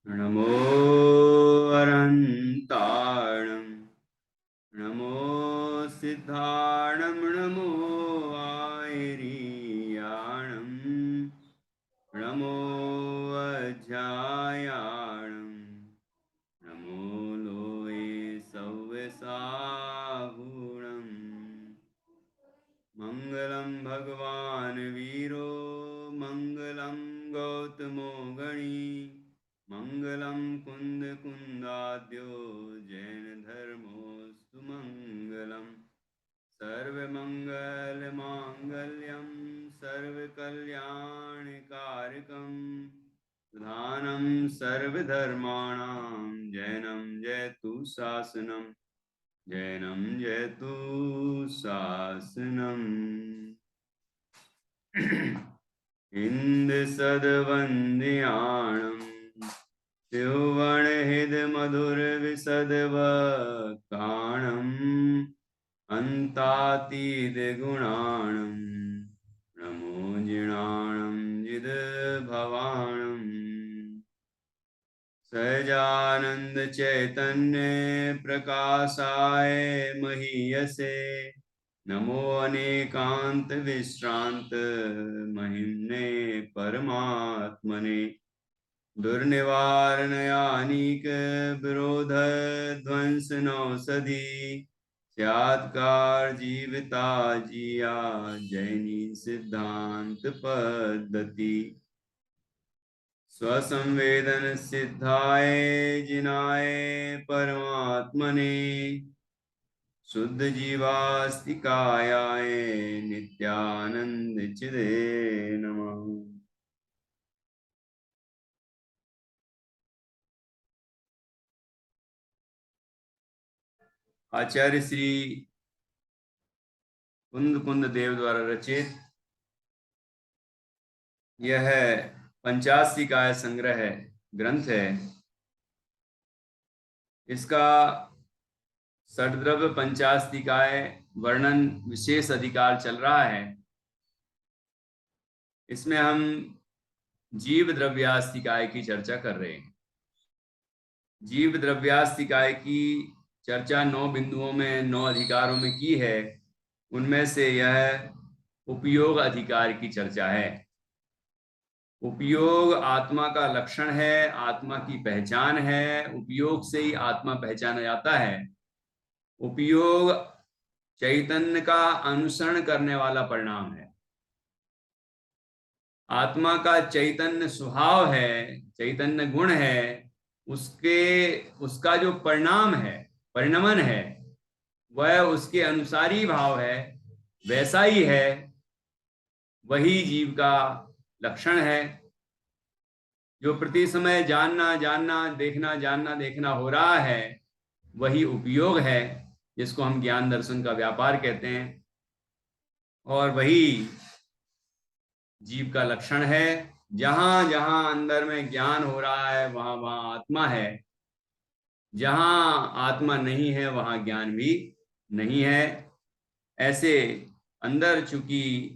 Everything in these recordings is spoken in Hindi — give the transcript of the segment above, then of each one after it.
नमो अरन्ताणं नमो सिद्धाणं नमो आयरीयाणं नमो अध्यायाणं नमो लोये सव्यसाहूणम् मङ्गलं भगवान् वीरो मङ्गलं गौतमो गणी मङ्गलं कुन्दकुन्दाद्यो जैनधर्मोऽस्तु मङ्गलम् सर्वमङ्गलमाङ्गल्यं सर्वकल्याणकारकं प्रधानं सर्वधर्माणां जैनं जयतु शासनम् जैनं जयतु शासनम् इन्दसद्वन्द्याणम् त्रिभुवनहृदमधुरविशदवक्ताणम् अन्तातीतगुणाणं नमो जिणाणं जिदभवाणम् सहजानंद चैतन्य प्रकाशाय महीयसे नमो अनेकांत विश्रांत महिम्ने परमात्मने दुर्निवारणयानीक विरोध ध्वंसनौषधि स्यात्कार जीविता जिया जैनी सिद्धांत पद्धति स्वसंवेदन सिद्धाय जिनाय परमात्मने शुद्ध जीवास्तिकायाय नित्यानंद चिदे नमः। आचार्य श्री कुंद कुंद देव द्वारा रचित यह पंचास्तिकाय संग्रह ग्रंथ है। इसका षड्द्रव्य पंचास्तिकाय वर्णन विशेष अधिकार चल रहा है। इसमें हम जीव द्रव्यास्तिकाय की चर्चा कर रहे हैं। जीव द्रव्यास्तिकाय की चर्चा 9 बिंदुओं में 9 अधिकारों में की है। उनमें से यह उपयोग अधिकार की चर्चा है। उपयोग आत्मा का लक्षण है, आत्मा की पहचान है। उपयोग से ही आत्मा पहचाना जाता है। उपयोग चैतन्य का अनुसरण करने वाला परिणाम है। आत्मा का चैतन्य स्वभाव है, चैतन्य गुण है, उसका जो परिणाम है, परिणमन है, वह उसके अनुसारी भाव है, वैसा ही है। वही जीव का लक्षण है। जो प्रति समय जानना देखना हो रहा है, वही उपयोग है, जिसको हम ज्ञान दर्शन का व्यापार कहते हैं। और वही जीव का लक्षण है। जहां जहां अंदर में ज्ञान हो रहा है, वहां वहां आत्मा है। जहां आत्मा नहीं है, वहां ज्ञान भी नहीं है। ऐसे अंदर चूंकि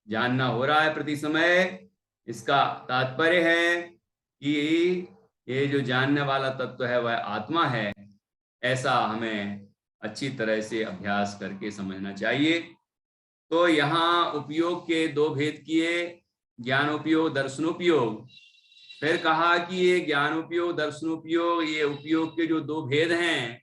जानना हो रहा है प्रति समय, इसका तात्पर्य है कि ये जो जानने वाला तत्व है वह आत्मा है। ऐसा हमें अच्छी तरह से अभ्यास करके समझना चाहिए। तो यहाँ उपयोग के 2 भेद किए, ज्ञानोपयोग, दर्शनोपयोग। फिर कहा कि ये ज्ञानोपयोग, दर्शनोपयोग, ये उपयोग के जो 2 भेद हैं,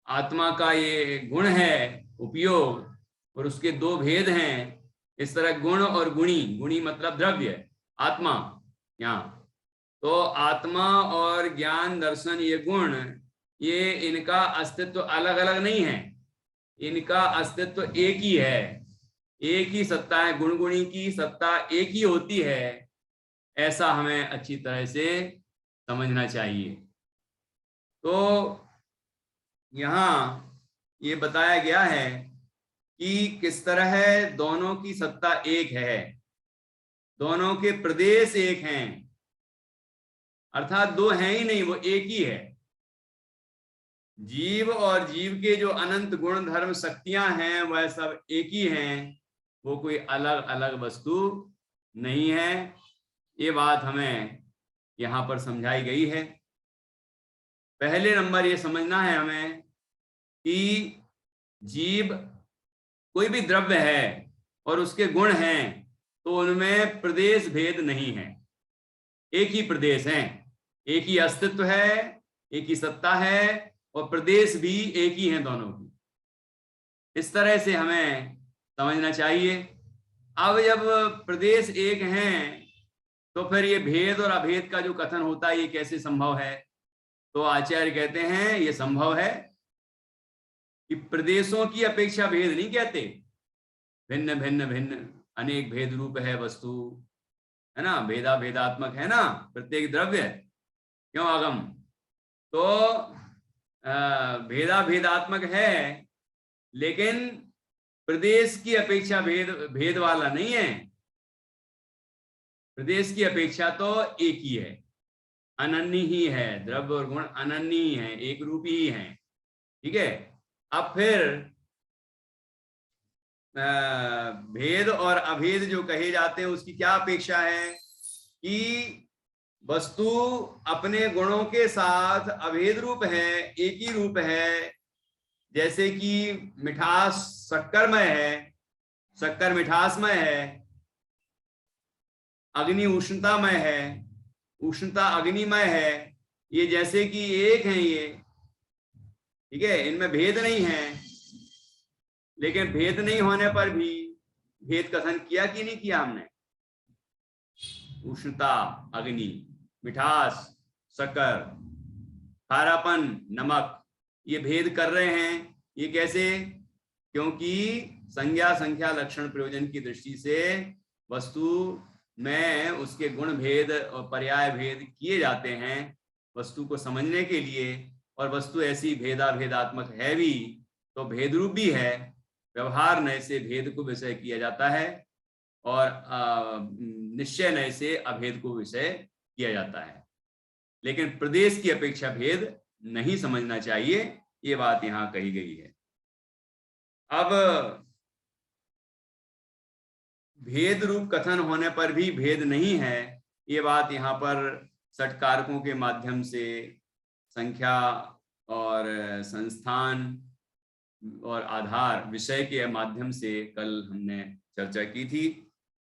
आत्मा का ये गुण है उपयोग, और उसके 2 भेद हैं। इस तरह गुण और गुणी, गुणी मतलब द्रव्य, आत्मा यहाँ। तो आत्मा और ज्ञान दर्शन, ये गुण, ये इनका अस्तित्व अलग अलग नहीं है। इनका अस्तित्व एक ही है। एक ही सत्ता है। गुण गुणी की सत्ता एक ही होती है। ऐसा हमें अच्छी तरह से समझना चाहिए। तो यहाँ ये बताया गया है कि किस तरह दोनों की सत्ता एक है, दोनों के प्रदेश एक हैं, अर्थात 2 हैं ही नहीं, वो एक ही है। जीव और जीव के जो अनंत गुण धर्म शक्तियां हैं, वह सब एक ही हैं। वो कोई अलग अलग वस्तु नहीं है। ये बात हमें यहाँ पर समझाई गई है। पहले नंबर ये समझना है हमें कि जीव कोई भी द्रव्य है और उसके गुण हैं तो उनमें प्रदेश भेद नहीं है, एक ही प्रदेश है, एक ही अस्तित्व है, एक ही सत्ता है और प्रदेश भी एक ही है दोनों की। इस तरह से हमें समझना चाहिए। अब जब प्रदेश एक हैं तो फिर ये भेद और अभेद का जो कथन होता है ये कैसे संभव है? तो आचार्य कहते हैं ये संभव है कि प्रदेशों की अपेक्षा भेद नहीं कहते, भिन्न भिन्न भिन्न अनेक भेद रूप है वस्तु, है ना, भेदा भेदात्मक है ना प्रत्येक द्रव्य, क्यों आगम? तो भेदा भेदात्मक है लेकिन प्रदेश की अपेक्षा भेद भेद वाला नहीं है। प्रदेश की अपेक्षा तो एक ही है, अनन्य ही है, द्रव्य और गुण अनन्य ही है, एक रूप ही है। ठीक है। अब फिर भेद और अभेद जो कहे जाते हैं उसकी क्या अपेक्षा है कि वस्तु अपने गुणों के साथ अभेद रूप है, एक ही रूप है। जैसे कि मिठास शक्करमय है, शक्कर मिठासमय है, अग्नि उष्णतामय है, उष्णता अग्निमय है, ये जैसे कि एक है ये, ठीक है, इनमें भेद नहीं है। लेकिन भेद नहीं होने पर भी भेद कथन किया कि नहीं किया हमने? उष्णता अग्नि, मिठास शक्कर, खारापन नमक, ये भेद कर रहे हैं। ये कैसे? क्योंकि संज्ञा संख्या लक्षण प्रयोजन की दृष्टि से वस्तु में उसके गुण भेद और पर्याय भेद किए जाते हैं वस्तु को समझने के लिए। और वस्तु ऐसी भेदा भेदात्मक है भी तो भेद रूप भी है। व्यवहार नय से भेद को विषय किया जाता है और निश्चय नय से अभेद को विषय किया जाता है। लेकिन प्रदेश की अपेक्षा भेद नहीं समझना चाहिए, ये बात यहां कही गई है। अब भेद रूप कथन होने पर भी भेद नहीं है, ये बात यहाँ पर षटकारकों के माध्यम से संख्या और संस्थान और आधार विषय के माध्यम से कल हमने चर्चा की थी।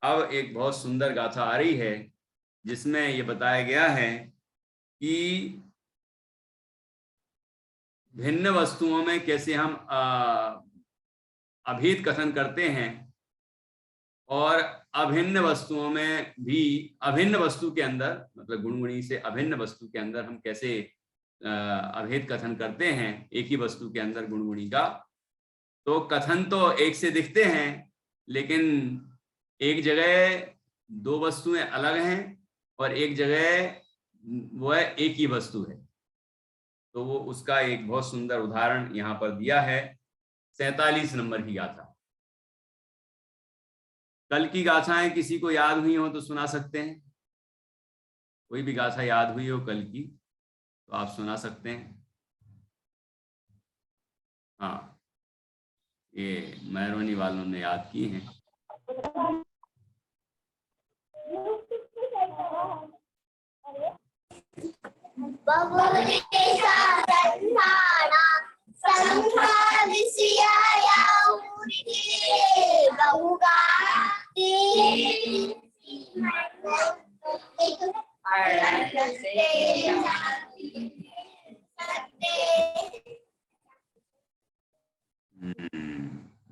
अब एक बहुत सुंदर गाथा आ रही है जिसमें ये बताया गया है कि भिन्न वस्तुओं में कैसे हम अभेद कथन करते हैं और अभिन्न वस्तुओं में भी, अभिन्न वस्तु के अंदर मतलब गुणगुणी से अभिन्न वस्तु के अंदर हम कैसे अभेद कथन करते हैं एक ही वस्तु के अंदर गुणगुणी का। तो कथन तो एक से दिखते हैं लेकिन एक जगह दो वस्तुएं अलग हैं और एक जगह वो है एक ही वस्तु है। तो वो उसका एक बहुत सुंदर उदाहरण यहाँ पर दिया है। 47 नंबर की गाथा। कल की गाथाएं किसी को याद हुई हो तो सुना सकते हैं। कोई भी गाथा याद हुई हो कल की तो आप सुना सकते हैं। हाँ, ये मैरोनी वालों ने याद की हैं।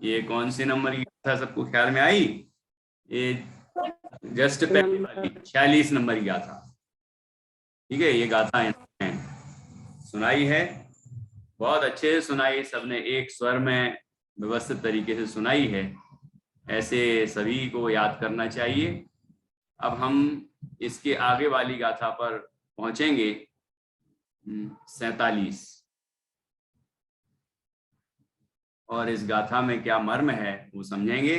ये कौन से नंबर की गाथा सबको ख्याल में आई? ये जस्ट पहले वाली 46 नंबर की गाथा। ठीक है, ये गाथा सुनाई है, बहुत अच्छे से सुनाई, सबने एक स्वर में व्यवस्थित तरीके से सुनाई है। ऐसे सभी को याद करना चाहिए। अब हम इसके आगे वाली गाथा पर पहुंचेंगे। 47 और इस गाथा में क्या मर्म है वो समझेंगे।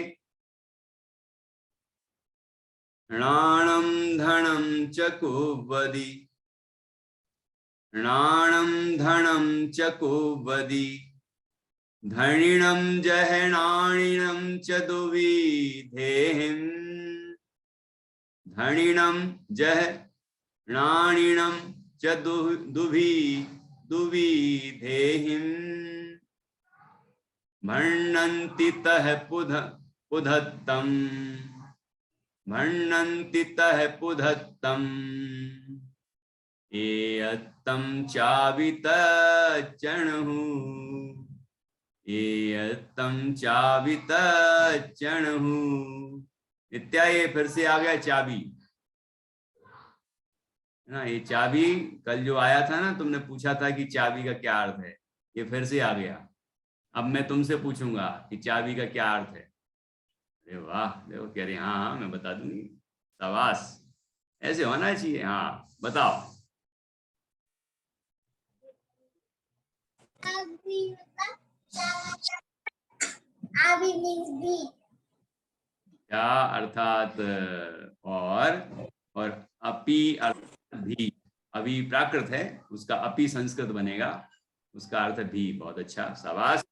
णाणं धनं च कुवदि, णाणं धनं च कुवदि, धनिणं जहनाणिनं च दुविधेहिं, धनिणम जह णाणिणम च दुविधेहिं भण्णन्ति तः पुधत्तम् भण्णन्ति तः पुधत्तम् एयत्तं चावितच्चणुः एयत्तं चावितच्चणुः। इत्यादि फिर से आ गया चाबी ना। ये चाबी कल जो आया था ना, तुमने पूछा था कि चाबी का क्या अर्थ है, ये फिर से आ गया। अब मैं तुमसे पूछूंगा कि चाबी का क्या अर्थ है। अरे वाह, देखो कह रहे हाँ हाँ मैं बता दूंगी। शाबाश, ऐसे होना चाहिए। हाँ बताओ। क्या अर्थात और अपि अर्थात भी। अभी प्राकृत है, उसका अपि संस्कृत बनेगा, उसका अर्थ भी। बहुत अच्छा, शाबाश।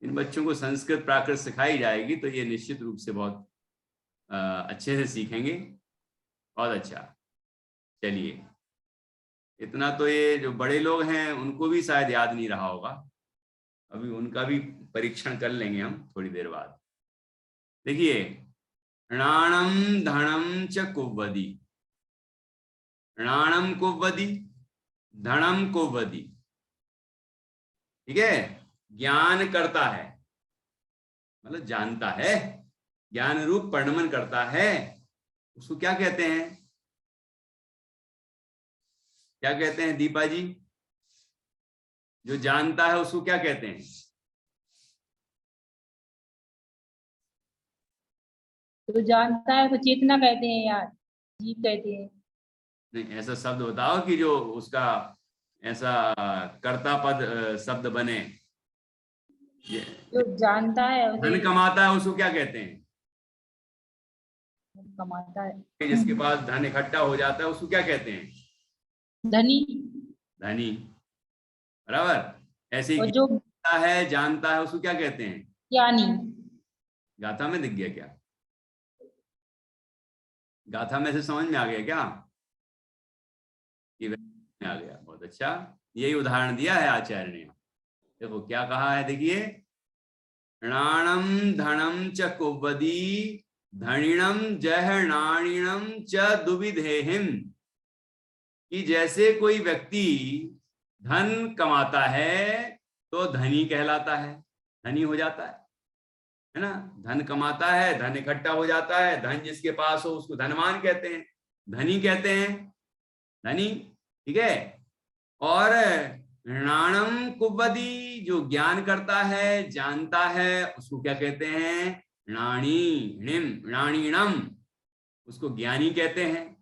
इन बच्चों को संस्कृत प्राकृत सिखाई जाएगी तो ये निश्चित रूप से बहुत अच्छे से सीखेंगे। बहुत अच्छा। चलिए, इतना तो ये जो बड़े लोग हैं उनको भी शायद याद नहीं रहा होगा, अभी उनका भी परीक्षण कर लेंगे हम थोड़ी देर बाद। देखिए, णाणम धनम च कुव्वदी। णाणम कुव्वदी, धनम कुव्वदी। ठीक है, ज्ञान करता है मतलब जानता है, ज्ञान रूप परिणमन करता है, उसको क्या कहते हैं? क्या कहते हैं दीपा जी? जो जानता है उसको क्या कहते हैं? तो जानता है तो चेतना कहते हैं यार, जीव कहते हैं। नहीं, ऐसा शब्द बताओ कि जो उसका ऐसा कर्ता पद शब्द बने। जो जानता है धन उसे कमाता है उसको क्या कहते हैं? कमाता है। जिसके पास धन इकट्ठा हो जाता है उसको क्या कहते हैं? धनी। धनी, बराबर। ऐसे और ही जो है जानता है उसको क्या कहते हैं? ज्ञानी। गाथा में दिख गया क्या? गाथा में से समझ में आ गया क्या कि में आ गया? बहुत अच्छा, यही उदाहरण दिया है आचार्य ने। देखो क्या कहा है, देखिए, णाणम धनम च कुव्वदी धनिणम जह णाणिणम च दुविधेहिम। कि जैसे कोई व्यक्ति धन कमाता है तो धनी कहलाता है, धनी हो जाता है ना। धन कमाता है, धन इकट्ठा हो जाता है, धन जिसके पास हो उसको धनवान कहते हैं, धनी कहते हैं, धनी। ठीक है। और णाणम कुव्वदी, जो ज्ञान करता है जानता है उसको क्या कहते हैं? णाणीणम, उसको ज्ञानी कहते हैं।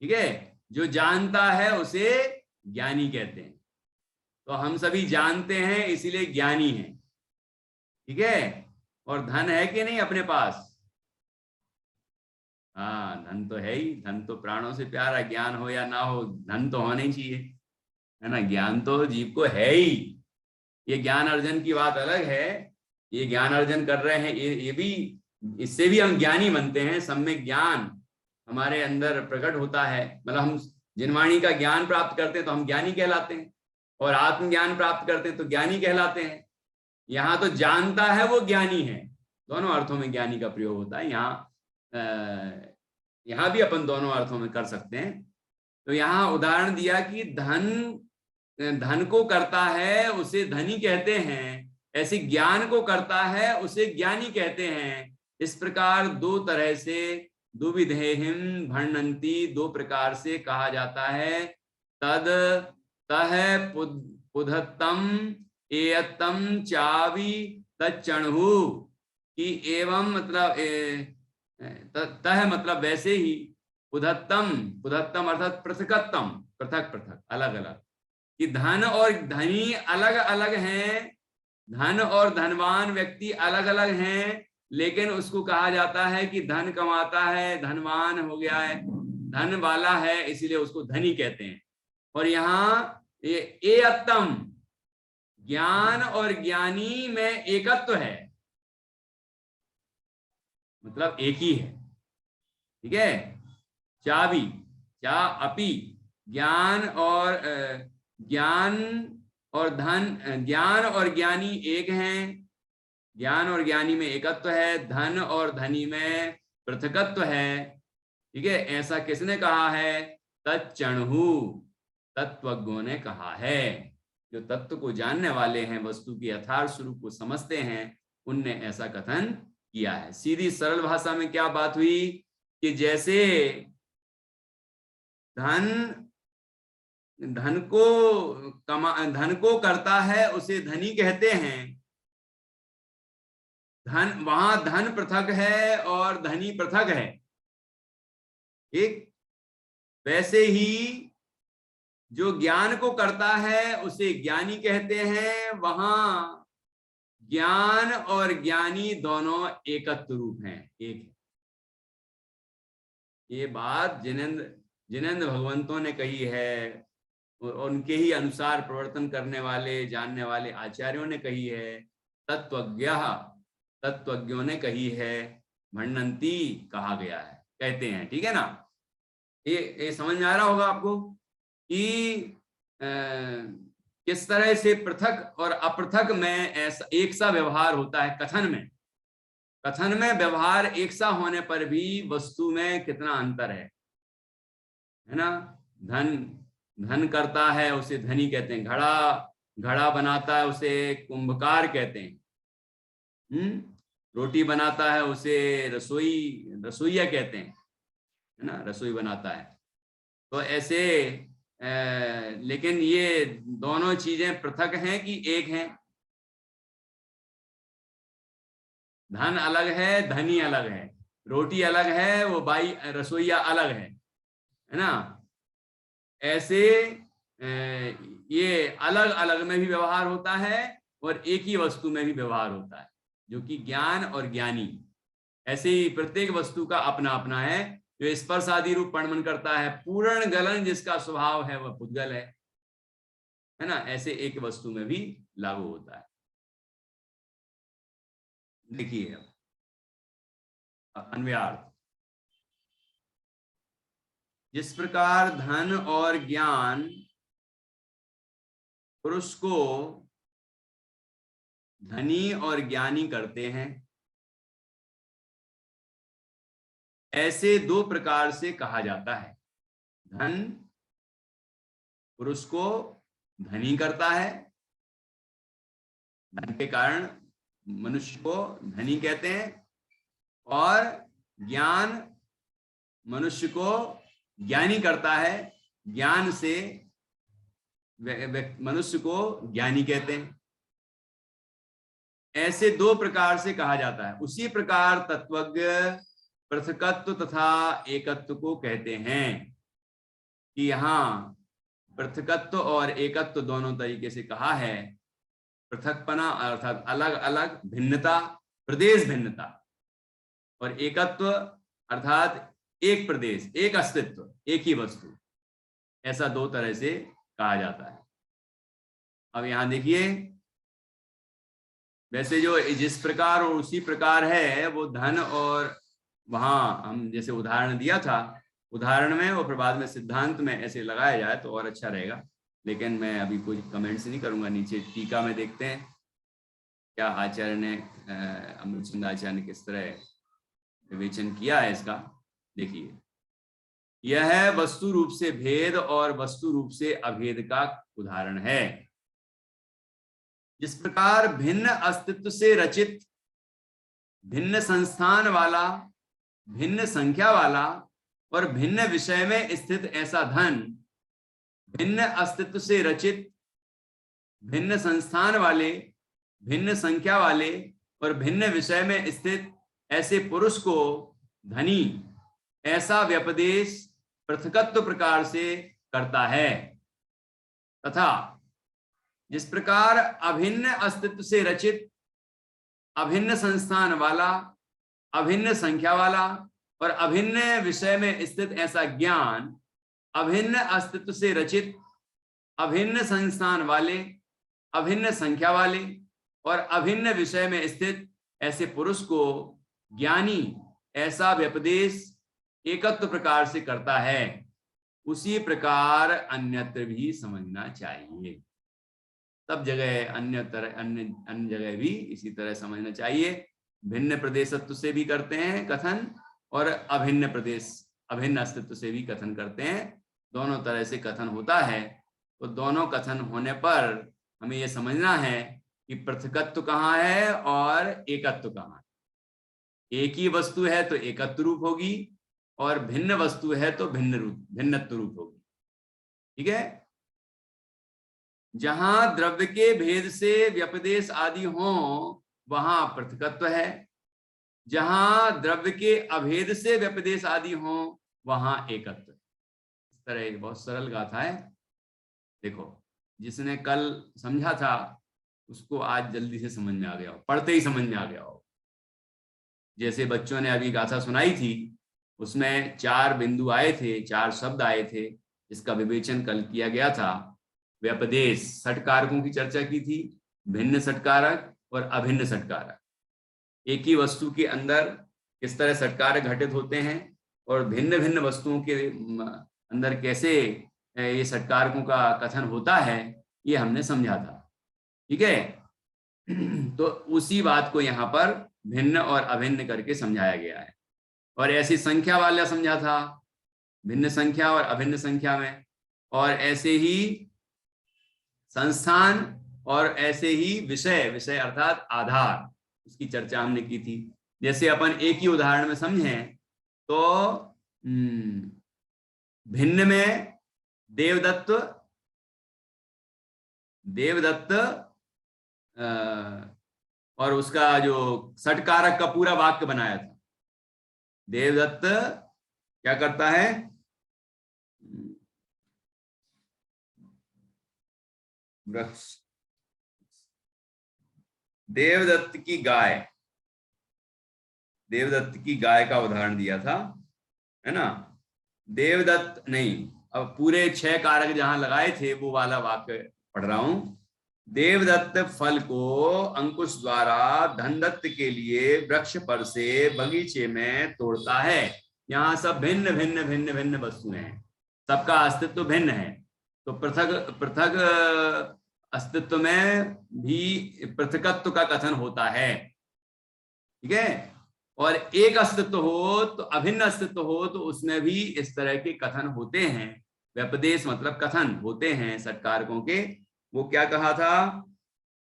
ठीक है, जो जानता है उसे ज्ञानी कहते हैं। तो हम सभी जानते हैं इसीलिए ज्ञानी हैं। ठीक है, और धन है कि नहीं अपने पास? हाँ, धन तो है ही, धन तो प्राणों से प्यारा, ज्ञान हो या ना हो धन तो होना ही चाहिए, है ना। ज्ञान तो जीव को है ही। ये ज्ञान अर्जन की बात अलग है, ये ज्ञान अर्जन कर रहे हैं, ये भी, इससे भी हम ज्ञानी बनते हैं। सम्यक ज्ञान हमारे अंदर प्रकट होता है, मतलब हम जिनवाणी का ज्ञान प्राप्त करते हैं तो हम ज्ञानी कहलाते हैं, और आत्मज्ञान प्राप्त करते हैं तो ज्ञानी कहलाते हैं। यहाँ तो जानता है वो ज्ञानी है, दोनों अर्थों में ज्ञानी का प्रयोग होता है। यहाँ भी अपन दोनों अर्थों में कर सकते हैं। तो यहाँ उदाहरण दिया कि धन को करता है उसे धनी कहते हैं, ऐसे ज्ञान को करता है उसे ज्ञानी कहते हैं। इस प्रकार दो तरह से दुविधेहिम भण्णन्ति, दो प्रकार से कहा जाता है। तद तह पुधत्तम एयत्तम चावि तच्चणहु। कि एवं मतलब तह मतलब वैसे ही, पुधत्तम, पुधत्तम अर्थात पृथकत्तम, पृथक पृथक, अलग अलग। कि धन और धनी अलग अलग हैं, धन और धनवान व्यक्ति अलग अलग हैं, लेकिन उसको कहा जाता है कि धन कमाता है, धनवान हो गया है, धन वाला है, इसीलिए उसको धनी कहते हैं। और यहाँ ये एयत्तम, ज्ञान और ज्ञानी में एकत्व है, मतलब एक ही है। ठीक है, चाबी, चा अपी, ज्ञान और धन, ज्ञान और ज्ञानी एक हैं, ज्ञान और ज्ञानी में एकत्व है, धन और धनी में पृथकत्व है। ठीक है, ऐसा किसने कहा है? तच्चणहु, तत्वज्ञों ने कहा है। जो तत्व को जानने वाले हैं, वस्तु की यथार्थ स्वरूप को समझते हैं, उनने ऐसा कथन किया है। सीधी सरल भाषा में क्या बात हुई कि जैसे धन को करता है उसे धनी कहते हैं, वहां धन पृथक है और धनी पृथक है। ठीक, वैसे ही जो ज्ञान को करता है उसे ज्ञानी कहते हैं, वहां ज्ञान और ज्ञानी दोनों एकत्व रूप हैं, एक है। ये बात जिनेंद्र भगवंतों ने कही है, उनके ही अनुसार प्रवर्तन करने वाले जानने वाले आचार्यों ने कही है, तत्वज्ञों ने कही है, भण्णन्ति कहा गया है, कहते हैं। ठीक है ना, ये समझ में आ रहा होगा आपको कि किस तरह से पृथक और अपृथक में ऐसा एक सा व्यवहार होता है। कथन में व्यवहार एक सा होने पर भी वस्तु में कितना अंतर है ना। धन करता है उसे धनी कहते हैं, घड़ा बनाता है उसे कुंभकार कहते हैं, रोटी बनाता है उसे रसोईया कहते हैं, है ना, रसोई बनाता है। तो ऐसे लेकिन ये दोनों चीजें पृथक हैं कि एक हैं? धन अलग है, धनी अलग है, रोटी अलग है, वो बाई रसोईया अलग है ना। ऐसे ये अलग अलग में भी व्यवहार होता है और एक ही वस्तु में भी व्यवहार होता है, जो कि ज्ञान और ज्ञानी। ऐसे ही प्रत्येक वस्तु का अपना अपना है। जो स्पर्श आदि रूप परिणमन करता है, पूर्ण गलन जिसका स्वभाव है वह पुद्गल है ना। ऐसे एक वस्तु में भी लागू होता है। देखिए अब अन्वयार्थ, जिस प्रकार धन और ज्ञान पुरुष को धनी और ज्ञानी करते हैं, ऐसे दो प्रकार से कहा जाता है। धन पुरुष को धनी करता है, धन के कारण मनुष्य को धनी कहते हैं, और ज्ञान मनुष्य को ज्ञानी करता है, ज्ञान से मनुष्य को ज्ञानी कहते हैं। ऐसे दो प्रकार से कहा जाता है। उसी प्रकार तत्वज्ञ पृथकत्व तथा एकत्व को कहते हैं कि यहाँ पृथकत्व और एकत्व दोनों तरीके से कहा है। पृथकपना अर्थात अलग अलग भिन्नता, प्रदेश भिन्नता, और एकत्व अर्थात एक प्रदेश, एक अस्तित्व, एक ही वस्तु। ऐसा दो तरह से कहा जाता है। अब यहां देखिए, वैसे जो जिस प्रकार और उसी प्रकार है वो धन, और वहां हम जैसे उदाहरण दिया था, उदाहरण में और फिर बाद में सिद्धांत में ऐसे लगाया जाए तो और अच्छा रहेगा। लेकिन मैं अभी कोई कमेंट्स नहीं करूंगा। नीचे टीका में देखते हैं क्या आचार्य ने, अमृतचंद आचार्य ने किस तरह विवेचन किया है इसका। देखिए, यह वस्तु रूप से भेद और वस्तु रूप से अभेद का उदाहरण है। जिस प्रकार भिन्न अस्तित्व से रचित, भिन्न संस्थान वाला, भिन्न संख्या वाला और भिन्न विषय में स्थित ऐसा धन, भिन्न अस्तित्व से रचित, भिन्न संस्थान वाले, भिन्न संख्या वाले और भिन्न विषय में स्थित ऐसे पुरुष को धनी, ऐसा व्यपदेश पृथकत्व प्रकार से करता है। तथा जिस प्रकार अभिन्न अस्तित्व से रचित, अभिन्न संस्थान वाला, अभिन्न संख्या वाला और अभिन्न विषय में स्थित ऐसा ज्ञान, अभिन्न अस्तित्व से रचित, अभिन्न संस्थान वाले, अभिन्न संख्या वाले और अभिन्न विषय में स्थित ऐसे पुरुष को ज्ञानी, ऐसा व्यपदेश एकत्व प्रकार से करता है, उसी प्रकार अन्यत्र भी समझना चाहिए। सब जगह अन्य जगह भी इसी तरह समझना चाहिए। भिन्न प्रदेशत्व से भी करते हैं कथन, और अभिन्न अस्तित्व से भी कथन करते हैं। दोनों तरह से कथन होता है। तो दोनों कथन होने पर हमें यह समझना है कि पृथकत्व कहाँ है और एकत्व कहाँ है। एक ही वस्तु है तो एकत्व रूप होगी, और भिन्न वस्तु है तो भिन्नत्व रूप होगी। ठीक है। जहां द्रव्य के भेद से व्यपदेश आदि हो वहां पृथकत्व है, जहां द्रव्य के अभेद से व्यपदेश आदि हो वहां एकत्व। इस तरह एक बहुत सरल गाथा है। देखो, जिसने कल समझा था उसको आज जल्दी से समझ में आ गया हो, पढ़ते ही समझ में आ गया हो। जैसे बच्चों ने अभी गाथा सुनाई थी, उसमें 4 बिंदु आए थे, 4 शब्द आए थे, जिसका विवेचन कल किया गया था। व्यपदेश, षटकारकों की चर्चा की थी, भिन्न षटकारक और अभिन्न षटकारक। एक ही वस्तु के अंदर किस तरह षटकारक घटित होते हैं, और भिन्न भिन्न वस्तुओं के अंदर कैसे ये षटकारकों का कथन होता है, ये हमने समझा था। ठीक है। तो उसी बात को यहाँ पर भिन्न और अभिन्न करके समझाया गया है। और ऐसी संख्या वाला समझा था, भिन्न संख्या और अभिन्न संख्या में, और ऐसे ही संस्थान, और ऐसे ही विषय अर्थात आधार, उसकी चर्चा हमने की थी। जैसे अपन एक ही उदाहरण में समझें तो भिन्न में देवदत्त और उसका जो षटकारक का पूरा वाक्य बनाया था। देवदत्त क्या करता है, वृक्ष, देवदत्त की गाय का उदाहरण दिया था, है ना। देवदत्त नहीं, अब पूरे 6 कारक जहां लगाए थे वो वाला वाक्य पढ़ रहा हूं। देवदत्त फल को अंकुश द्वारा धनदत्त के लिए वृक्ष पर से बगीचे में तोड़ता है। यहाँ सब भिन्न भिन्न भिन्न भिन्न वस्तुएं हैं, सबका अस्तित्व भिन्न है। तो पृथक अस्तित्व में भी पृथकत्व का कथन होता है। ठीक है। और एक अस्तित्व हो तो अभिन्न अस्तित्व हो तो उसमें भी इस तरह के कथन होते हैं। व्यपदेश मतलब कथन होते हैं षटकारकों के। वो क्या कहा था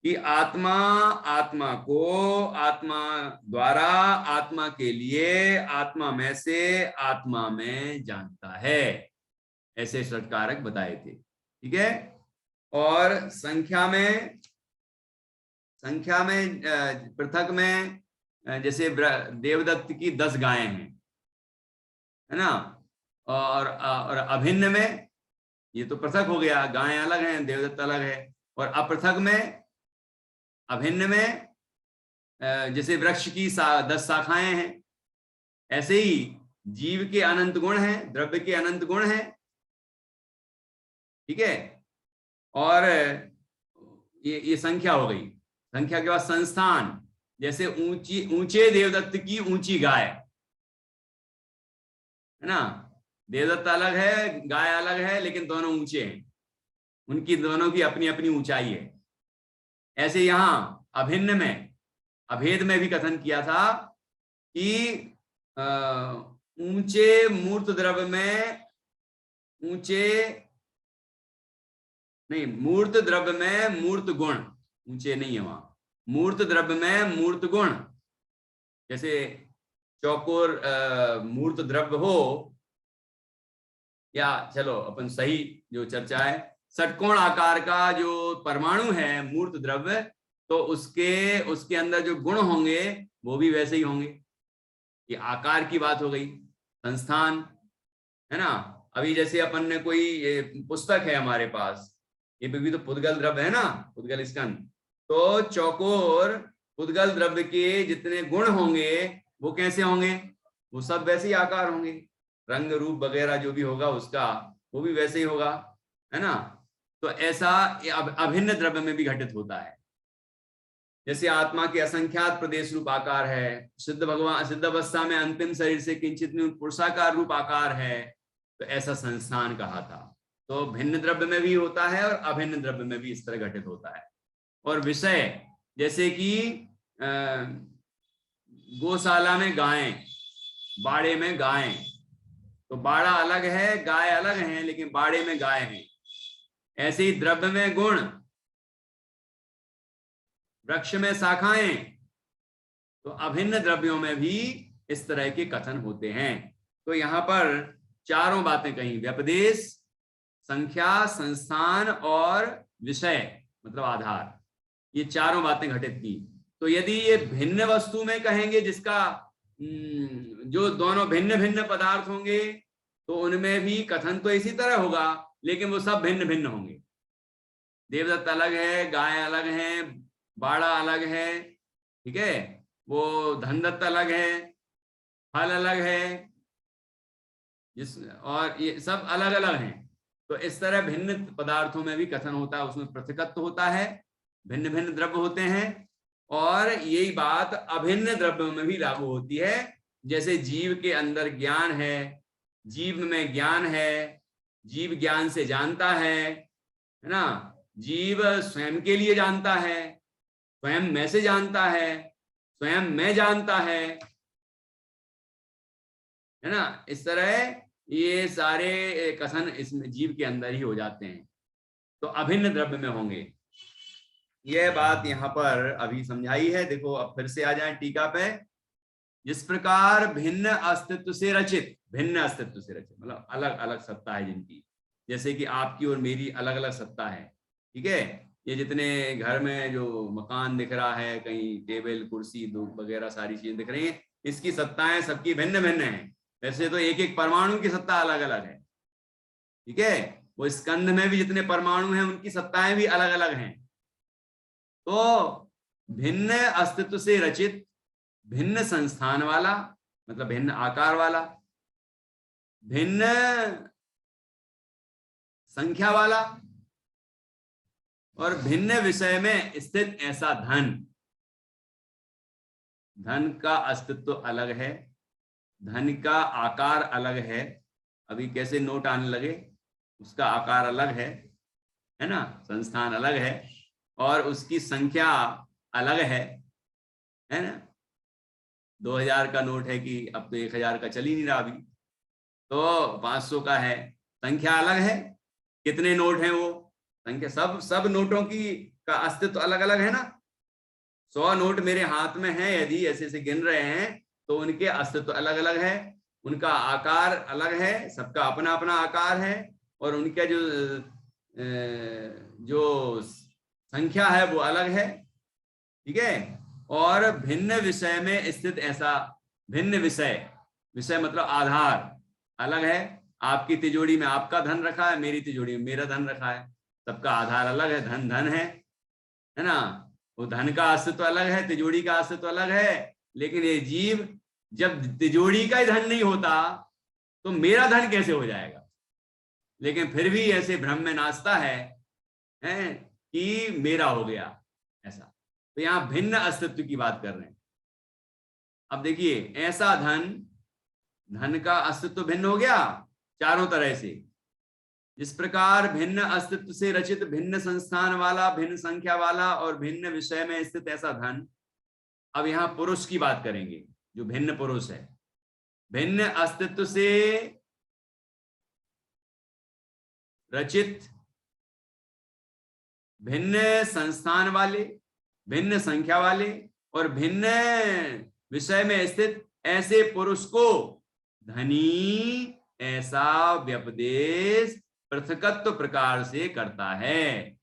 कि आत्मा को आत्मा द्वारा आत्मा के लिए आत्मा में से आत्मा में जानता है, ऐसे षटकारक बताए थे। ठीक है। और संख्या में पृथक में जैसे देवदत्त की 10 गायें हैं, है ना। और अभिन्न में ये तो पृथक हो गया, गायें अलग हैं, देवदत्त अलग है। और अपृथक में, अभिन्न में जैसे वृक्ष की 10 शाखाएं हैं, ऐसे ही जीव के अनंत गुण हैं, द्रव्य के अनंत गुण हैं। ठीक है। और ये संख्या हो गई। संख्या के बाद संस्थान, जैसे ऊंचे देवदत्त की ऊंची गाय, है ना। देवदत्त अलग है, गाय अलग है, लेकिन दोनों ऊंचे हैं, उनकी दोनों की अपनी अपनी ऊंचाई है। ऐसे यहां अभिन्न में, अभेद में भी कथन किया था कि ऊंचे मूर्त द्रव्य में मूर्त द्रव्य में मूर्त गुण, ऊंचे नहीं है वहां, मूर्त द्रव्य में मूर्त गुण। जैसे चौकोर मूर्त द्रव्य हो, या चलो अपन सही जो चर्चा है, षटकोण आकार का जो परमाणु है मूर्त द्रव्य, तो उसके अंदर जो गुण होंगे वो भी वैसे ही होंगे। ये आकार की बात हो गई। संस्थान, है ना। अभी जैसे अपन ने कोई पुस्तक है हमारे पास, ये भी तो पुद्गल द्रव्य है ना, पुद्गल स्कंद। तो चौकोर पुद्गल द्रव्य के जितने गुण होंगे वो कैसे होंगे, वो सब वैसे ही आकार होंगे, रंग रूप वगैरह जो भी होगा उसका वो भी वैसे ही होगा, है ना। तो ऐसा अभिन्न द्रव्य में भी घटित होता है। जैसे आत्मा के असंख्यात प्रदेश रूप आकार है, सिद्ध अवस्था में अंतिम शरीर से किंचित पुरुषाकार रूप आकार है, तो ऐसा संस्थान कहा था। तो भिन्न द्रव्य में भी होता है और अभिन्न द्रव्य में भी इस तरह घटित होता है। और विषय जैसे कि गौशाला में गायें, बाड़े में गायें, तो बाड़ा अलग है, गाय अलग है, लेकिन बाड़े में गाय है। ऐसे ही द्रव्य में गुण, वृक्ष में शाखाएं, तो अभिन्न द्रव्यों में भी इस तरह के कथन होते हैं। तो यहां पर चारों बातें कही, व्यपदेश, संख्या, संस्थान और विषय मतलब आधार, ये चारों बातें घटित की। तो यदि ये भिन्न वस्तु में कहेंगे, जिसका जो दोनों भिन्न भिन्न पदार्थ होंगे, तो उनमें भी कथन तो इसी तरह होगा, लेकिन वो सब भिन्न भिन्न होंगे। देवदत्त अलग है, गाय अलग है, बाड़ा अलग है, ठीक है, वो धनदत्त अलग है, फल अलग है, और ये सब अलग अलग हैं। तो इस तरह भिन्न पदार्थों में भी कथन होता है, उसमें पृथकत्व होता है, भिन्न भिन्न द्रव्य होते हैं। और यही बात अभिन्न द्रव्यों में भी लागू होती है। जैसे जीव के अंदर ज्ञान है, जीव में ज्ञान है, जीव ज्ञान से जानता है ना, जीव स्वयं के लिए जानता है, स्वयं में से जानता है, स्वयं में जानता है ना। इस तरह ये सारे कथन इसमें जीव के अंदर ही हो जाते हैं, तो अभिन्न द्रव्य में होंगे। यह बात यहाँ पर अभी समझाई है। देखो अब फिर से आ जाए टीका पे। जिस प्रकार भिन्न अस्तित्व से रचित, भिन्न अस्तित्व से रचित मतलब अलग अलग सत्ता है जिनकी, जैसे कि आपकी और मेरी अलग अलग सत्ता है, ठीक है। ये जितने घर में जो मकान दिख रहा है, कहीं टेबल कुर्सी धूप वगैरह सारी चीजें दिख रही हैं, इसकी सत्ताएं सबकी भिन्न भिन्न हैं। वैसे तो एक एक परमाणु की सत्ता अलग अलग है, ठीक है। वो स्कंध में भी जितने परमाणु हैं उनकी सत्ताएं भी अलग अलग हैं। तो भिन्न अस्तित्व से रचित, भिन्न संस्थान वाला मतलब भिन्न आकार वाला, भिन्न संख्या वाला और भिन्न विषय में स्थित ऐसा धन। धन का अस्तित्व अलग है, धन का आकार अलग है। अभी कैसे नोट आने लगे, उसका आकार अलग है ना, संस्थान अलग है और उसकी संख्या अलग है ना। 2000 का नोट है कि अब तो 1000 का चल ही नहीं रहा अभी, तो 500 का है, संख्या अलग है। कितने नोट हैं वो, संख्या सब नोटों की का अस्तित्व अलग अलग है ना। 100 नोट मेरे हाथ में है, यदि ऐसे ऐसे गिन रहे हैं तो उनके अस्तित्व अलग अलग है, उनका आकार अलग है, सबका अपना अपना आकार है और उनका जो संख्या है वो अलग है, ठीक है। और भिन्न विषय में स्थित ऐसा, भिन्न विषय, विषय मतलब आधार अलग है। आपकी तिजोरी में आपका धन रखा है, मेरी तिजोरी में मेरा धन रखा है, सबका आधार अलग है, धन धन है ना। वो धन का अस्तित्व अलग है, तिजोरी का अस्तित्व अलग है। लेकिन ये जीव, जब तिजोरी का ही धन नहीं होता तो मेरा धन कैसे हो जाएगा, लेकिन फिर भी ऐसे भ्रम में नाचता है कि मेरा हो गया ऐसा। तो यहां भिन्न अस्तित्व की बात कर रहे हैं। अब देखिए, ऐसा धन, धन का अस्तित्व भिन्न हो गया चारों तरह से। जिस प्रकार भिन्न अस्तित्व से रचित, भिन्न संस्थान वाला, भिन्न संख्या वाला और भिन्न विषय में स्थित ऐसा धन। अब यहां पुरुष की बात करेंगे, जो भिन्न पुरुष है, भिन्न अस्तित्व से रचित, भिन्न संस्थान वाले, भिन्न संख्या वाले और भिन्न विषय में स्थित ऐसे पुरुष को धनी ऐसा व्यपदेश पृथकत्व प्रकार से करता है।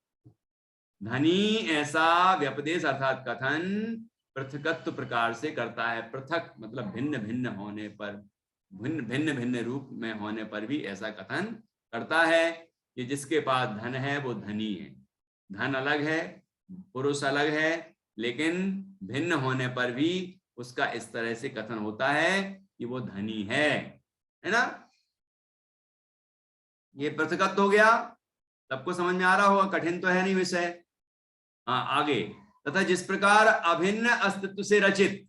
धनी ऐसा व्यपदेश अर्थात कथन पृथकत्व प्रकार से करता है। पृथक मतलब भिन्न भिन्न होने पर, भिन्न भिन्न रूप में होने पर भी ऐसा कथन करता है कि जिसके पास धन है वो धनी है। धन अलग है, पुरुष अलग है, लेकिन भिन्न होने पर भी उसका इस तरह से कथन होता है कि वो धनी है ना। ये पृथकत्व हो गया, सबको समझ में आ रहा होगा, कठिन तो है नहीं विषय। हाँ आगे, तथा जिस प्रकार अभिन्न अस्तित्व से रचित,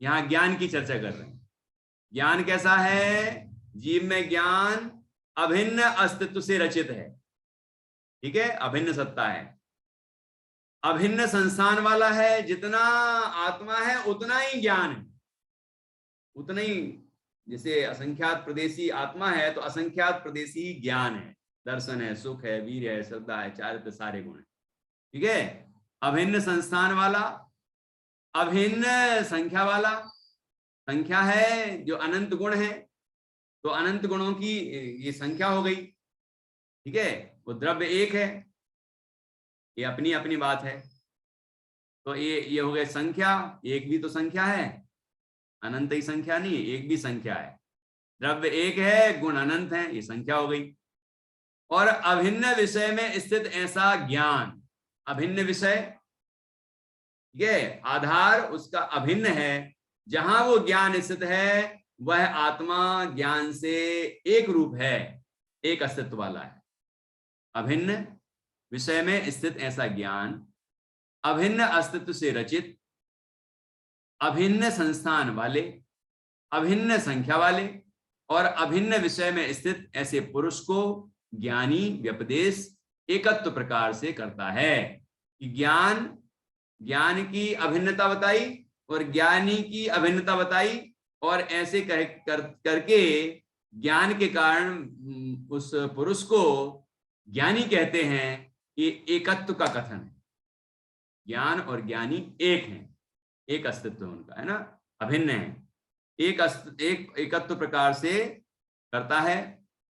यहां ज्ञान की चर्चा कर रहे हैं। ज्ञान कैसा है? जीव में ज्ञान अभिन्न अस्तित्व से रचित है, ठीक है, अभिन्न सत्ता है, अभिन्न संस्थान वाला है। जितना आत्मा है उतना ही ज्ञान है, उतना ही। जैसे असंख्यात प्रदेशी आत्मा है तो असंख्यात प्रदेशी ज्ञान है, दर्शन है, सुख है, वीर है, श्रद्धा है, चारित्र, सारे गुण है, ठीक है। अभिन्न संस्थान वाला, अभिन्न संख्या वाला, संख्या है जो अनंत गुण है, तो अनंत गुणों की ये संख्या हो गई, ठीक है। वो द्रव्य एक है, ये अपनी अपनी बात है। तो ये हो गए संख्या, एक भी तो संख्या है, अनंत ही संख्या नहीं, एक भी संख्या है। द्रव्य एक है, गुण अनंत है, ये संख्या हो गई। और अभिन्न विषय में स्थित ऐसा ज्ञान, अभिन्न विषय, ये आधार उसका अभिन्न है, जहां वो ज्ञान स्थित है वह आत्मा ज्ञान से एक रूप है, एक अस्तित्व वाला है। अभिन्न विषय में स्थित ऐसा ज्ञान, अभिन्न अस्तित्व से रचित, अभिन्न संस्थान वाले, अभिन्न संख्या वाले और अभिन्न विषय में स्थित ऐसे पुरुष को ज्ञानी व्यपदेश एकत्व प्रकार से करता है। कि ज्ञान की अभिन्नता बताई और ज्ञानी की अभिन्नता बताई, और ऐसे करके ज्ञान के कारण उस पुरुष को ज्ञानी कहते हैं। ये एकत्व का कथन है, ज्ञान और ज्ञानी एक हैं, एक अस्तित्व उनका है ना, अभिन्न है, एक एकत्व प्रकार से करता है।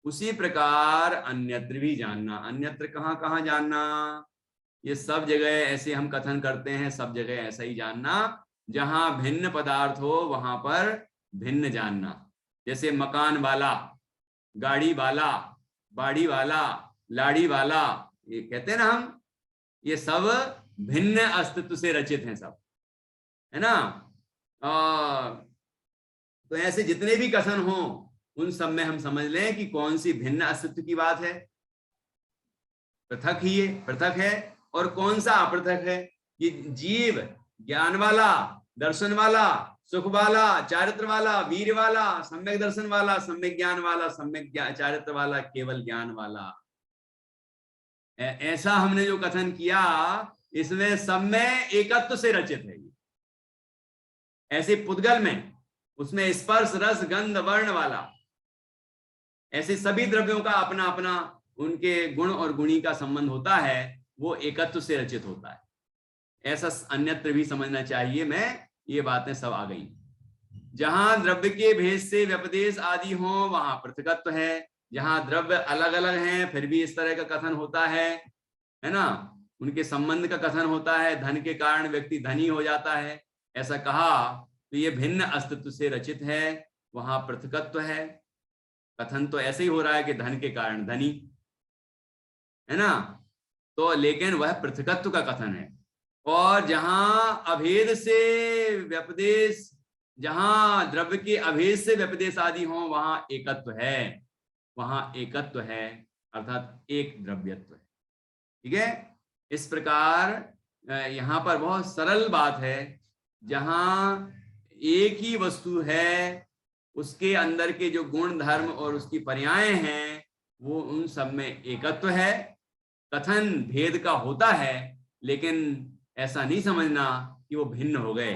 उसी प्रकार अन्यत्र भी जानना, अन्यत्र कहाँ कहाँ जानना, ये सब जगह ऐसे हम कथन करते हैं, सब जगह ऐसा ही जानना, जहां भिन्न पदार्थ हो वहां पर भिन्न जानना। जैसे मकान वाला, गाड़ी वाला, बाड़ी वाला, लाड़ी वाला, ये कहते हैं ना हम, ये सब भिन्न अस्तित्व से रचित हैं सब, है ना। तो ऐसे जितने भी कथन हो उन सब में हम समझ लें कि कौन सी भिन्न अस्तित्व की बात है, पृथक ही है, पृथक है, और कौन सा अपृथक है। कि जीव ज्ञान वाला, दर्शन वाला, सुख वाला, चारित्र वाला, वीर वाला, सम्यक दर्शन वाला, सम्यक ज्ञान वाला, सम्यक चारित्र वाला, केवल ज्ञान वाला, ऐसा हमने जो कथन किया, इसमें सब में एकत्व से रचित है। ऐसे पुद्गल में, उसमें स्पर्श, रस, गंध, वर्ण वाला, ऐसे सभी द्रव्यों का अपना अपना उनके गुण और गुणी का संबंध होता है, वो एकत्व से रचित होता है। ऐसा अन्यत्र भी समझना चाहिए। मैं ये बातें सब आ गई। जहां द्रव्य के भेद से व्यपदेश आदि हो वहां पृथकत्व है। जहां द्रव्य अलग अलग हैं फिर भी इस तरह का कथन होता है ना, उनके संबंध का कथन होता है। धन के कारण व्यक्ति धनी हो जाता है, ऐसा कहा तो ये भिन्न अस्तित्व से रचित है, वहां पृथकत्व है। कथन तो ऐसे ही हो रहा है कि धन के कारण धनी, है ना, तो लेकिन वह पृथकत्व का कथन है। और जहां अभेद से व्यपदेश, जहां द्रव्य के अभेद से व्यपदेश आदि हो वहां एकत्व है, वहां एकत्व है, अर्थात एक द्रव्यत्व है। ठीक है, इस प्रकार यहाँ पर बहुत सरल बात है। जहां एक ही वस्तु है, उसके अंदर के जो गुण धर्म और उसकी पर्याय हैं वो उन सब में एकत्व है। कथन भेद का होता है, लेकिन ऐसा नहीं समझना कि वो भिन्न हो गए।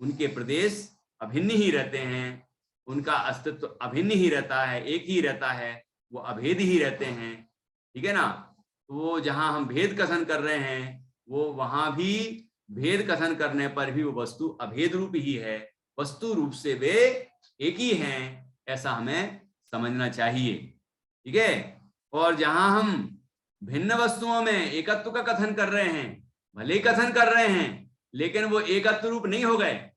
उनके प्रदेश अभिन्न ही रहते हैं, उनका अस्तित्व अभिन्न ही रहता है, एक ही रहता है, वो अभेद ही रहते हैं। ठीक है ना, तो वो जहां हम भेद कथन कर रहे हैं वो वहां भी भेद कथन करने पर भी वो वस्तु अभेद रूप ही है, वस्तु रूप से वे एक ही हैं, ऐसा हमें समझना चाहिए। ठीक है, और जहां हम भिन्न वस्तुओं में एकत्व का कथन कर रहे हैं, भले ही कथन कर रहे हैं, लेकिन वो एकत्व रूप नहीं हो गए,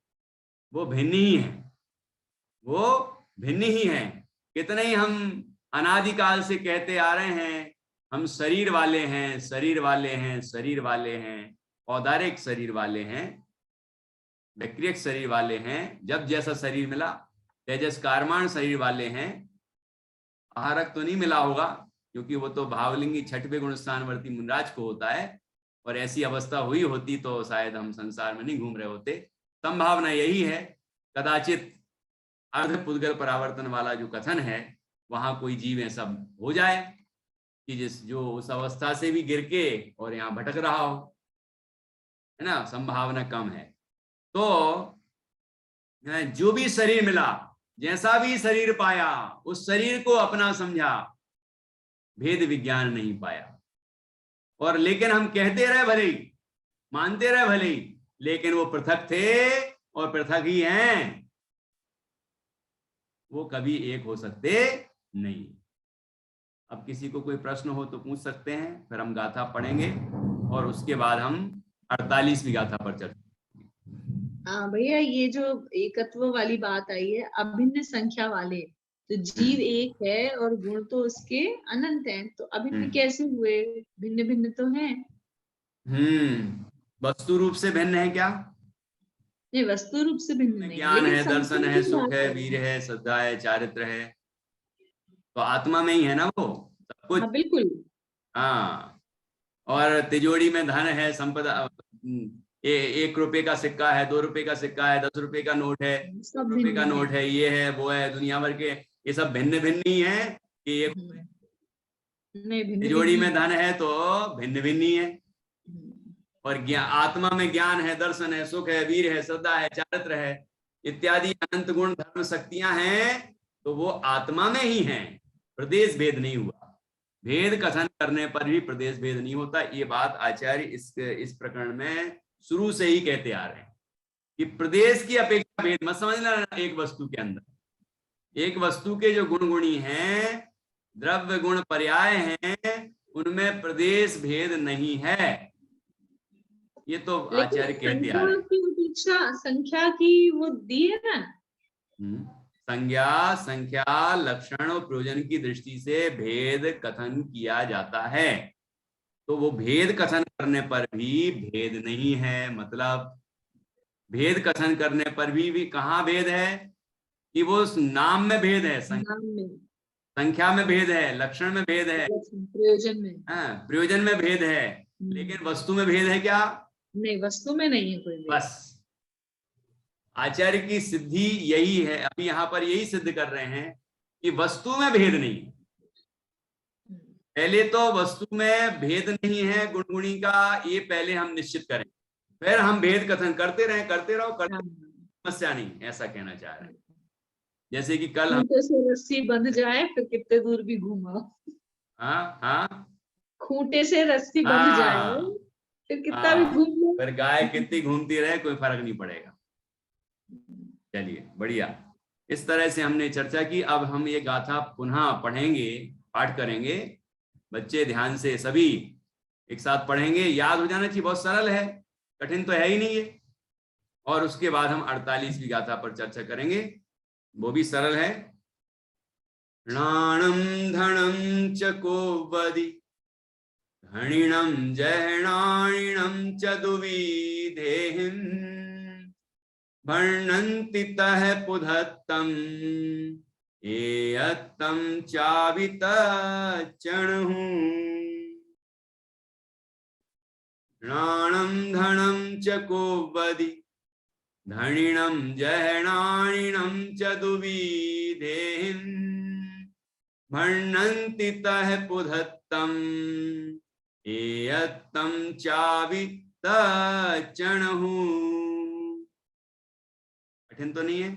वो भिन्न ही हैं, वो भिन्न ही हैं। कितने ही हम अनादिकाल से कहते आ रहे हैं हम शरीर वाले हैं, शरीर वाले हैं, शरीर वाले हैं, औदारिक शरीर वाले हैं, विक्रियक शरीर वाले हैं, जब जैसा शरीर मिला, तेजस कारमान शरीर वाले हैं। आहारक तो नहीं मिला होगा, क्योंकि वो तो भावलिंगी छठवें गुण स्थानवर्ती मुनराज को होता है, और ऐसी अवस्था हुई होती तो शायद हम संसार में नहीं घूम रहे होते। संभावना यही है, कदाचित अर्ध पुद्गल परावर्तन वाला जो कथन है, वहां कोई जीव ऐसा हो जाए कि जो उस अवस्था से भी गिर के और यहाँ भटक रहा हो, है ना, संभावना कम है। तो जो भी शरीर मिला, जैसा भी शरीर पाया, उस शरीर को अपना समझा, भेद विज्ञान नहीं पाया। और लेकिन हम कहते रहे भले ही, मानते रहे भले ही, लेकिन वो पृथक थे और पृथक ही हैं, वो कभी एक हो सकते नहीं। अब किसी को कोई प्रश्न हो तो पूछ सकते हैं, फिर हम गाथा पढ़ेंगे और उसके बाद हम 48वीं गाथा पर चर्चा। हाँ भैया, ये जो एकत्व वाली बात आई है, अभिन्न संख्या वाले, तो जीव एक है और गुण तो उसके अनंत हैं, तो अभिन्न कैसे हुए? भिन्न भिन्न तो हैं। वस्तु रूप से भिन्न है क्या? नहीं, वस्तु रूप से भिन्न नहीं, ज्ञान है, लेकिन दर्शन है, सुख है, वीर है, श्रद्धा है, चारित्र है, तो आत्मा में ही है ना वो सब कुछ। हाँ बिल्कुल। हाँ, और तिजोरी में धन है, संपदा, 1 रुपए का सिक्का है, 2 रुपए का सिक्का है, 10 रुपए का नोट है, 1 रुपए का नोट है, ये है वो है, दुनिया भर के ये सब भिन्न भिन्न ही है कि एक तिजोरी में धन है तो भिन्न भिन्न ही है। और आत्मा में ज्ञान है, दर्शन है, सुख है, वीर है, श्रद्धा है, चारित्र है, इत्यादि अनंत गुण धर्म शक्तियां हैं, तो वो आत्मा में ही हैं, प्रदेश भेद नहीं हुआ। भेद कथन करने पर भी प्रदेश भेद नहीं होता। ये बात आचार्य इस प्रकरण में शुरू से ही कहते आ रहे हैं कि प्रदेश की अपेक्षा भेद मत समझना। एक वस्तु के अंदर, एक वस्तु के जो गुण गुणी हैं, द्रव्य गुण पर्याय हैं, उनमें प्रदेश भेद नहीं है। ये तो आचार्य कहते आ रहे हैं। संख्या की वो दी है ना, संख्या लक्षण और प्रयोजन की दृष्टि से भेद कथन किया जाता है। तो वो भेद कथन करने पर भी भेद नहीं है। मतलब भेद कथन करने पर भी कहाँ भेद है कि वो नाम में भेद है, संख्या में भेद है, लक्षण में भेद है, प्रयोजन में भेद है, लेकिन वस्तु में भेद है क्या? नहीं, वस्तु में नहीं है कोई भेद। बस आचार्य की सिद्धि यही है। अभी यहाँ पर यही सिद्ध कर रहे हैं कि वस्तु में भेद नहीं है। पहले तो वस्तु में भेद नहीं है गुणगुणी का, ये पहले हम निश्चित करें, फिर हम भेद कथन करते रहो, समस्या नहीं, ऐसा कहना चाह रहे हैं। जैसे कि कल हम से रस्सी बंध जाए फिर कितने दूर भी घूमो। हाँ, खूंटे से रस्सी बंध जाए फिर कितना भी घूम लो, फिर गाय कितनी घूमती रहे कोई फर्क नहीं पड़ेगा। चलिए बढ़िया, इस तरह से हमने चर्चा की। अब हम ये गाथा पुनः पढ़ेंगे, पाठ करेंगे। बच्चे ध्यान से सभी एक साथ पढ़ेंगे, याद हो जाना चाहिए, बहुत सरल है, कठिन तो है ही नहीं है। और उसके बाद हम 48वीं गाथा पर चर्चा करेंगे, वो भी सरल है। णाणं धनं च कोवदि धनिणं जहणाणिणं च दुविधेहिं वर्णन्ति तः पुधत्तं एयत्तं चावितच्चणुः। णाणं धनं च कोवदि धनिणं जहणाणिणं च दुविधेहिं वर्णन्ति तः पुधत्तं एयत्तं चावितच्चणुः। कठिन तो नहीं है।